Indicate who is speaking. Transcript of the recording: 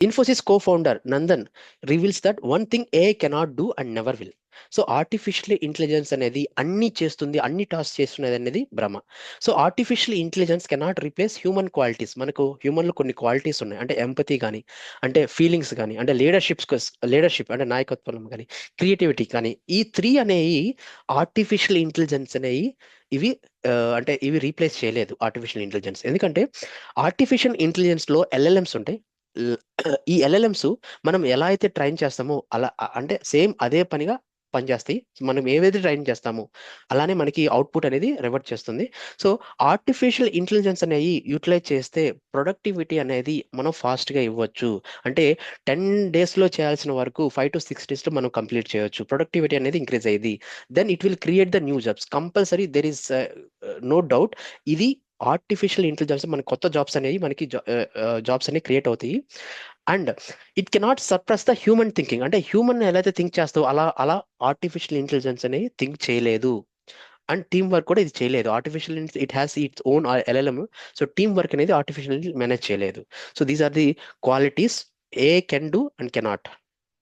Speaker 1: Infosys co-founder Nandan reveals that one thing AI cannot do and never will. So artificial intelligence అనేది అన్ని చేస్తుంది, అన్ని task చేస్తున్నది అనేది భ్రమ. So artificial intelligence cannot replace human qualities. మనకు హ్యూమన్లో కొన్ని క్వాలిటీస్ ఉన్నాయి, అంటే ఎంపతి కానీ, అంటే ఫీలింగ్స్ కానీ, అంటే లీడర్షిప్ అంటే నాయకత్వం కానీ, క్రియేటివిటీ కానీ, ఈ త్రీ అనేవి ఆర్టిఫిషియల్ ఇంటెలిజెన్స్ అనేవి ఇవి అంటే ఇవి రీప్లేస్ చేయలేదు ఆర్టిఫిషియల్ ఇంటెలిజెన్స్. ఎందుకంటే ఆర్టిఫిషియల్ ఇంటెలిజెన్స్లో ఎల్ఎల్ఎంస్ ఉంటాయి. ఈ ఎల్ఎల్ఎంస్ మనం ఎలా అయితే ట్రైన్ చేస్తామో అలా అంటే సేమ్ అదే పనిగా పనిచేస్తాయి. మనం ఏవైతే ట్రైన్ చేస్తామో అలానే మనకి అవుట్పుట్ అనేది రివర్ట్ చేస్తుంది. సో ఆర్టిఫిషియల్ ఇంటెలిజెన్స్ అనేవి యూటిలైజ్ చేస్తే ప్రొడక్టివిటీ అనేది మనం ఫాస్ట్గా ఇవ్వచ్చు. అంటే 10 daysలో చేయాల్సిన వరకు 5 to 6 daysలో మనం కంప్లీట్ చేయొచ్చు. ప్రొడక్టివిటీ అనేది ఇంక్రీజ్ అయ్యింది. Then it will create the new jobs. Compulsory there is no doubt. ఇది ఆర్టిఫిషియల్ ఇంటెలిజెన్స్ మన కొత్త జాబ్స్ అనేవి మనకి జాబ్స్ అనేవి క్రియేట్ అవుతాయి. And it cannot suppress the human thinking. అంటే హ్యూమన్ ఎలా అయితే థింక్ చేస్తావో అలా అలా ఆర్టిఫిషియల్ ఇంటెలిజెన్స్ అనేది థింక్ చేయలేదు. అండ్ టీమ్ వర్క్ కూడా ఇది చేయలేదు. Artificial it has its own LLM. So team work అనేది ఆర్టిఫిషియల్ మేనేజ్ చేయలేదు. So these are the qualities A can do and cannot.